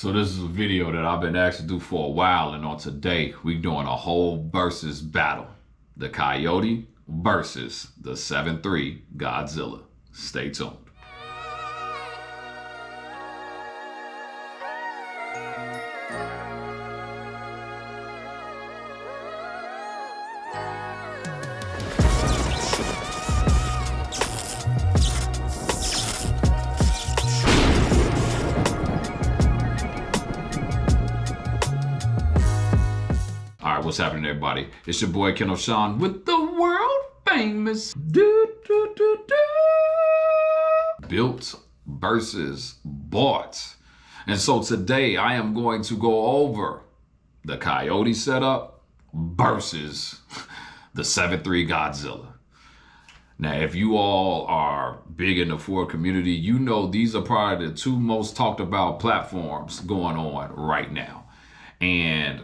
So this is a video that I've been asked to do for a while, and on today we're doing a whole versus battle. The Coyote versus the 7'3" Godzilla. Stay tuned. Alright, what's happening everybody? It's your boy Ken O'Shawn with the world famous Built versus Bought. And so today I am going to go over the Coyote setup versus the 7'3" Godzilla. Now, if you all are big in the Ford community, you know these are probably the two most talked about platforms going on right now. And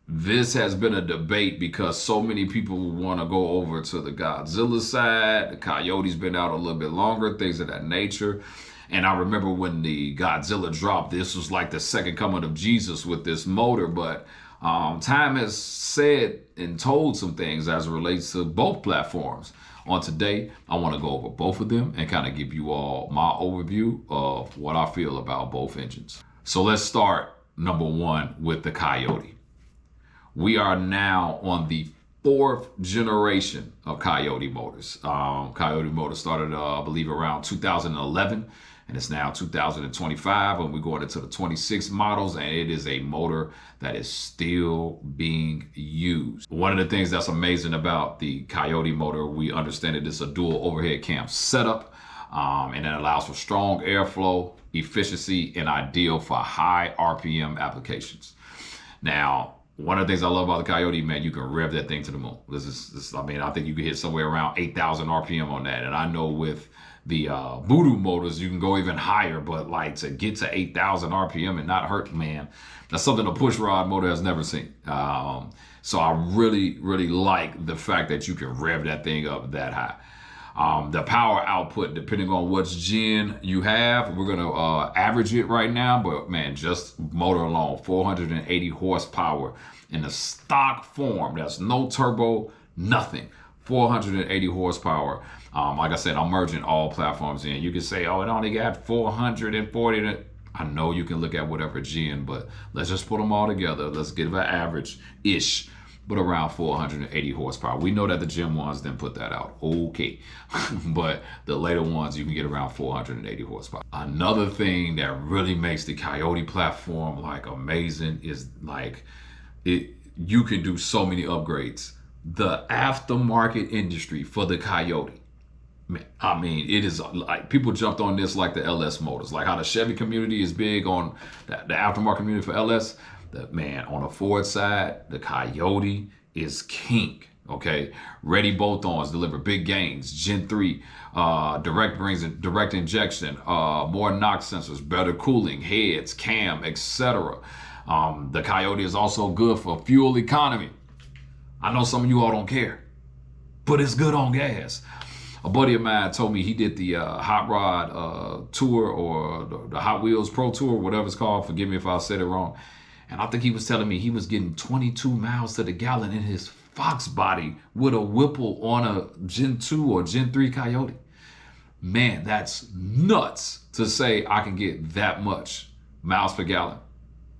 this has been a debate because so many people want to go over to the Godzilla side. The Coyote's been out a little bit longer, things of that nature. And I remember when the Godzilla dropped, this was like the second coming of Jesus with this motor. But time has said and told some things as it relates to both platforms. On today, I want to go over both of them and kind of give you all my overview of what I feel about both engines. So let's start, number one, with the Coyote. We are now on the 4th generation of Coyote motors. Coyote Motors started, I believe, around 2011, and it's now 2025, and we're going into the 26 models, and it is a motor that is still being used. One of the things that's amazing about the Coyote motor, we understand that it's a dual overhead cam setup, and it allows for strong airflow, efficiency, and ideal for high RPM applications. Now, one of the things I love about the Coyote, man, you can rev that thing to the moon. I mean, I think you can hit somewhere around 8,000 RPM on that. And I know with the Voodoo motors, you can go even higher, but like to get to 8,000 RPM and not hurt, man, that's something a push rod motor has never seen. So I really, really like the fact that you can rev that thing up that high. The power output, depending on which gen you have, we're going to average it right now. But man, just motor alone, 480 horsepower in the stock form. That's no turbo, nothing. 480 horsepower. Like I said, I'm merging all platforms in. You can say, oh, it only got 440. I know you can look at whatever gen, but let's just put them all together. Let's give an average-ish, but around 480 horsepower. We know that the Gen 1s didn't put that out. Okay. But the later ones, you can get around 480 horsepower. Another thing that really makes the Coyote platform like amazing is like you can do so many upgrades. The aftermarket industry for the Coyote, I mean, it is like people jumped on this like the LS motors, like how the Chevy community is big on the aftermarket community for LS. Man, on the Ford side, the Coyote is king, okay? Ready bolt-ons, deliver big gains, Gen 3, direct injection, more knock sensors, better cooling, heads, cam, etc. The Coyote is also good for fuel economy. I know some of you all don't care, but it's good on gas. A buddy of mine told me he did the Hot Rod Tour, or the Hot Wheels Pro Tour, whatever it's called. Forgive me if I said it wrong. And I think he was telling me he was getting 22 miles to the gallon in his Fox body with a Whipple on a Gen 2 or Gen 3 Coyote. Man, that's nuts to say I can get that much miles per gallon.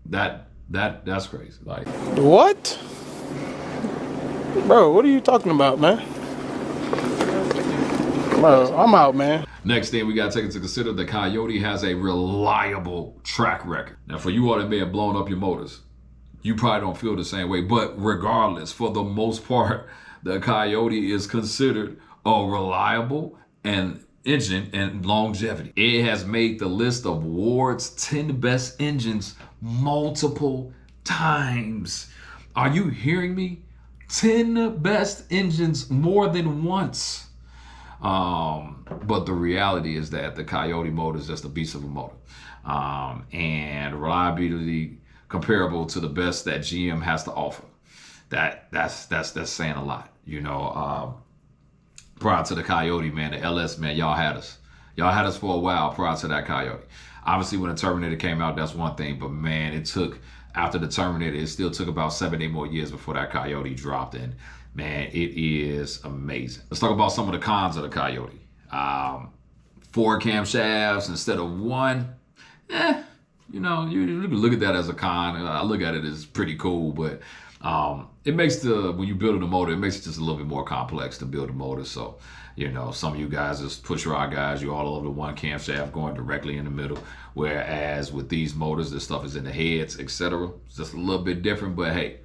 That's crazy. Like, what? Bro, what are you talking about, man? Bro, I'm out, man. Next thing we got to take into consider, the Coyote has a reliable track record. Now, for you all that may have blown up your motors, you probably don't feel the same way. But regardless, for the most part, the Coyote is considered a reliable engine and longevity. It has made the list of Ward's 10 best engines multiple times. Are you hearing me? 10 best engines more than once. But the reality is that the Coyote motor is just a beast of a motor, and reliability comparable to the best that GM has to offer. That's saying a lot, you know. Prior to the Coyote, man, the LS, man, y'all had us for a while prior to that Coyote. Obviously, when the Terminator came out, that's one thing. But man, after the Terminator, it still took about 7, 8 more years before that Coyote dropped. And man, it is amazing. Let's talk about some of the cons of the Coyote. 4 camshafts instead of 1. You look at that as a con. I look at it as pretty cool, but it makes when you build a motor, it makes it just a little bit more complex to build a motor. So, some of you guys is push rod guys, you're all over the 1 camshaft going directly in the middle. Whereas with these motors, this stuff is in the heads, etc. It's just a little bit different, but hey,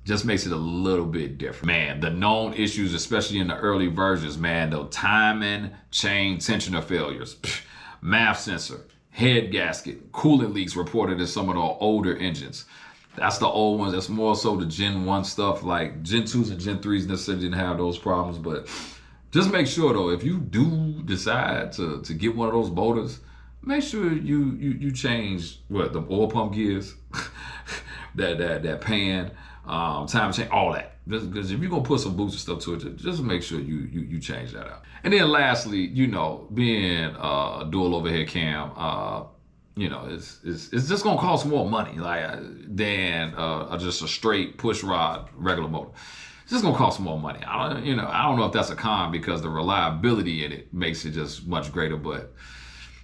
just makes it a little bit different. Man, the known issues, especially in the early versions, man, the timing chain tensioner failures, MAF sensor, head gasket, coolant leaks reported in some of the older engines. That's the old ones. That's more so the Gen 1 stuff. Like Gen 2s and Gen 3s necessarily didn't have those problems. But just make sure, though, if you do decide to get one of those motors, make sure you change the oil pump gears, that pan, time change, all that. Because if you're gonna put some booster stuff to it, just make sure you change that out. And then lastly, being a dual overhead cam, it's just gonna cost more money than just a straight push rod regular motor. It's just gonna cost more money. I don't know if that's a con because the reliability in it makes it just much greater, but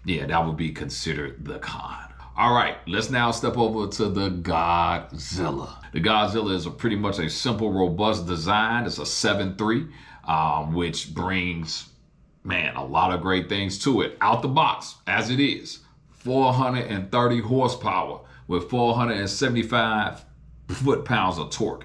yeah, that would be considered the con. All right, let's now step over to the Godzilla. The Godzilla is pretty much a simple, robust design. It's a 7.3, which brings, man, a lot of great things to it. Out the box, as it is, 430 horsepower with 475 foot-pounds of torque.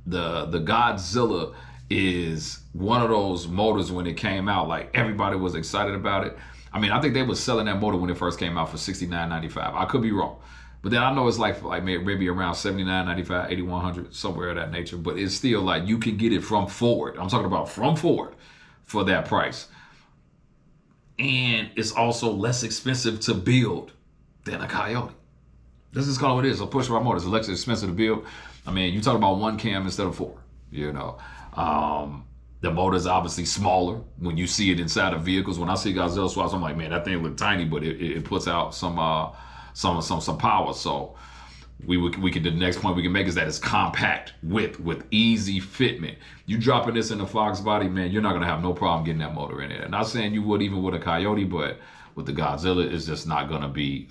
The Godzilla is one of those motors when it came out, like everybody was excited about it. I mean, I think they were selling that motor when it first came out for $69.95. I could be wrong. But then I know it's like maybe around $79.95, $8,100, somewhere of that nature. But it's still like you can get it from Ford. I'm talking about from Ford for that price. And it's also less expensive to build than a Coyote. This is what it is. A push rod motor. It's less expensive to build. I mean, you talk about 1 cam instead of 4, The motor is obviously smaller when you see it inside of vehicles. When I see Godzilla swaps, I'm like, man, that thing look tiny, but it puts out some power. So we can the next point we can make is that it's compact with easy fitment. You dropping this in a Fox body, man, you're not gonna have no problem getting that motor in there. Not saying you would even with a Coyote, but with the Godzilla, it's just not gonna be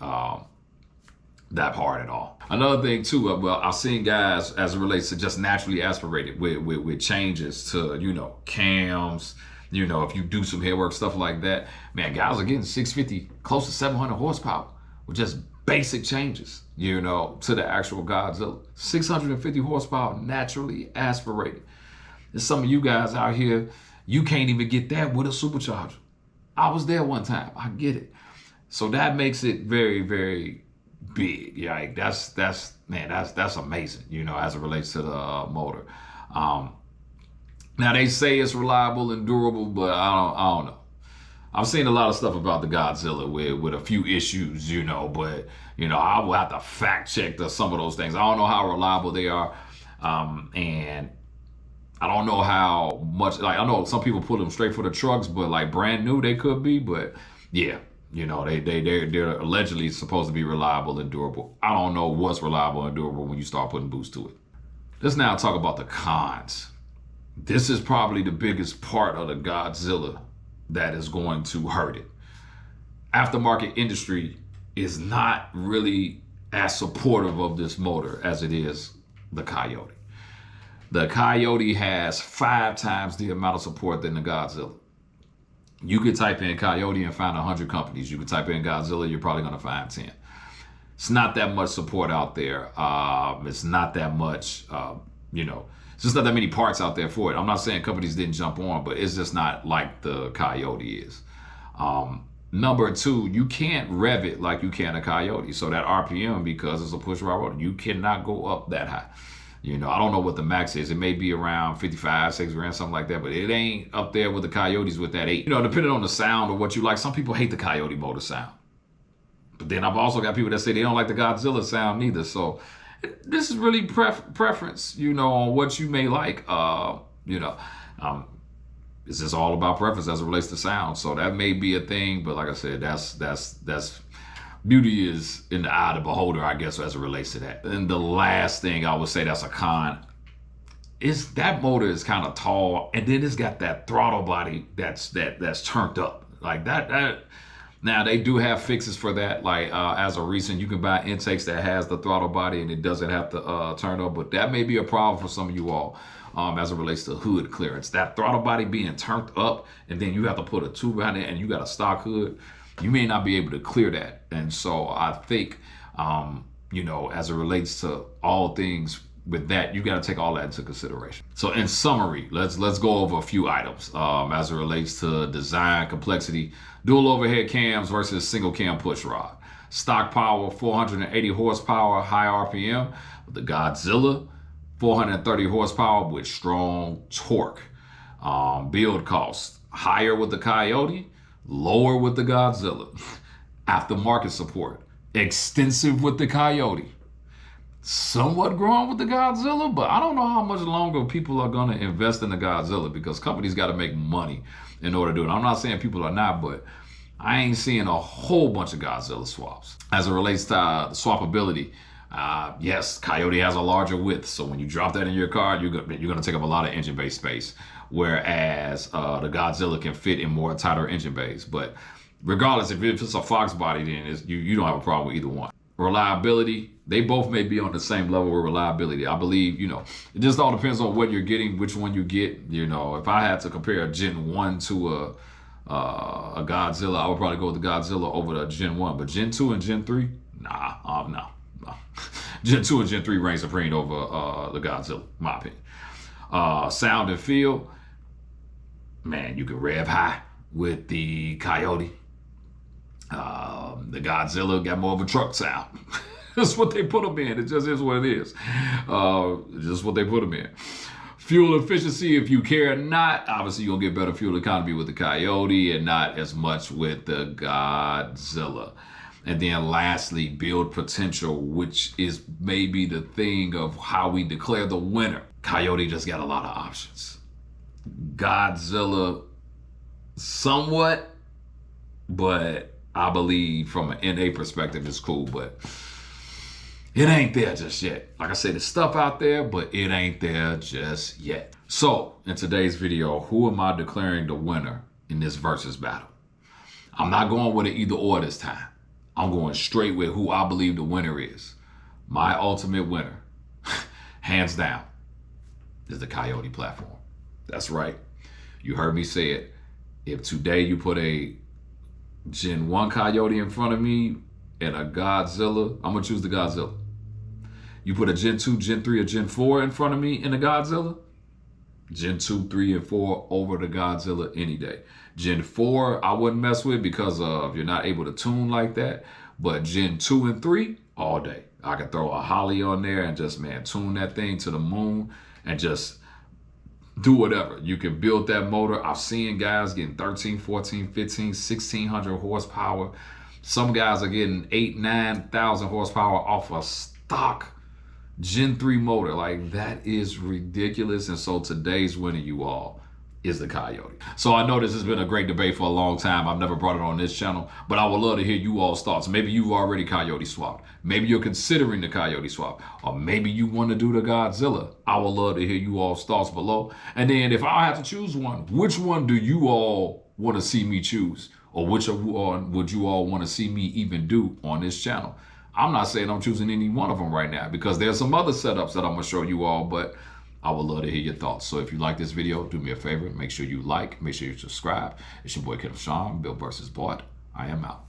that hard at all. Another thing too, I've seen guys as it relates to just naturally aspirated with changes to, cams, if you do some headwork, stuff like that, man, guys are getting 650, close to 700 horsepower with just basic changes, to the actual Godzilla. 650 horsepower naturally aspirated. There's some of you guys out here, you can't even get that with a supercharger. I was there one time, I get it. So that makes it very, very big. Yeah, like that's amazing, as it relates to the motor. Now they say it's reliable and durable, but I don't know. I've seen a lot of stuff about the Godzilla with a few issues, but I will have to fact check some of those things. I don't know how reliable they are, and I don't know how much. Like I know some people put them straight for the trucks, but like brand new they could be. But yeah. They're allegedly supposed to be reliable and durable. I don't know what's reliable and durable when you start putting boost to it. Let's now talk about the cons. This is probably the biggest part of the Godzilla that is going to hurt it. Aftermarket industry is not really as supportive of this motor as it is the Coyote. The Coyote has 5 times the amount of support than the Godzilla. You could type in Coyote and find 100 companies. You could type in Godzilla, you're probably going to find 10. It's not that much support out there. It's not that much, it's just not that many parts out there for it. I'm not saying companies didn't jump on, but it's just not like the Coyote is. Number 2, you can't rev it like you can a Coyote. So that RPM, because it's a push rod motor, you cannot go up that high. I don't know what the max is. It may be around 55, 6 grand, something like that, but it ain't up there with the Coyotes with that 8. Depending on the sound or what you like, some people hate the Coyote motor sound. But then I've also got people that say they don't like the Godzilla sound neither. So this is really preference, on what you may like. It's just all about preference as it relates to sound. So that may be a thing, but like I said, that's beauty is in the eye of the beholder, I guess, as it relates to that. And the last thing I would say that's a con is that motor is kind of tall, and then it's got that throttle body that's turned up like that. Now they do have fixes for that. Like as a recent, you can buy intakes that has the throttle body and it doesn't have to turn up, but that may be a problem for some of you all as it relates to hood clearance. That throttle body being turned up, and then you have to put a tube behind it, and you got a stock hood. You may not be able to clear that. And so I think, you know, as it relates to all things with that, you got to take all that into consideration. So in summary, let's go over a few items as it relates to design, complexity, dual overhead cams versus single cam push rod. Stock power, 480 horsepower, high RPM. The Godzilla, 430 horsepower with strong torque. Build cost, higher with the Coyote, lower with the Godzilla. Aftermarket support, extensive with the Coyote. Somewhat growing with the Godzilla, but I don't know how much longer people are going to invest in the Godzilla, because companies got to make money in order to do it. I'm not saying people are not, but I ain't seeing a whole bunch of Godzilla swaps. As it relates to swappability, yes, Coyote has a larger width, so when you drop that in your car, you're going to take up a lot of engine bay space, whereas the Godzilla can fit in more tighter engine bays. But regardless, if it's a Fox body, then you don't have a problem with either one. Reliability, they both may be on the same level with reliability. I believe, you know, it just all depends on what you're getting, which one you get. You know, if I had to compare a Gen 1 to a Godzilla, I would probably go with the Godzilla over the Gen 1. But Gen 2 and Gen 3, no. Gen 2 and Gen 3 reign supreme over the Godzilla, in my opinion. Sound and feel, man, you can rev high with the Coyote. The Godzilla got more of a truck sound. That's what they put them in. It just is what it is. Just what they put them in. Fuel efficiency, if you care or not, obviously you'll get better fuel economy with the Coyote and not as much with the Godzilla. And then lastly, build potential, which is maybe the thing of how we declare the winner. Coyote just got a lot of options. Godzilla, somewhat, but I believe from an NA perspective, it's cool, but it ain't there just yet. Like I said, there's stuff out there, but it ain't there just yet. So in today's video, who am I declaring the winner in this versus battle? I'm not going with an either or this time. I'm going straight with who I believe the winner is. My ultimate winner, hands down, is the Coyote platform. That's right. You heard me say it. If today you put a Gen 1 Coyote in front of me and a Godzilla, I'm going to choose the Godzilla. You put a Gen 2, Gen 3, or Gen 4 in front of me in a Godzilla, Gen 2, 3, and 4 over the Godzilla any day. Gen 4, I wouldn't mess with because you're not able to tune like that. But Gen 2 and 3, all day. I could throw a Holly on there and just, man, tune that thing to the moon and just do whatever. You can build that motor. I've seen guys getting 13, 14, 15, 1600 horsepower. Some guys are getting 8,000, 9,000 horsepower off a stock Gen 3 motor. Like, that is ridiculous. And so today's winner, you all, is the Coyote. So I know this has been a great debate for a long time. I've never brought it on this channel, but I would love to hear you all's thoughts. Maybe you've already Coyote swapped. Maybe you're considering the Coyote swap, or maybe you want to do the Godzilla. I would love to hear you all's thoughts below. And then if I have to choose one, which one do you all want to see me choose? Or which one would you all want to see me even do on this channel? I'm not saying I'm choosing any one of them right now, because there's some other setups that I'm going to show you all, but I would love to hear your thoughts. So if you like this video, do me a favor. Make sure you like, make sure you subscribe. It's your boy, Kenneth Sean, Built versus Bought. I am out.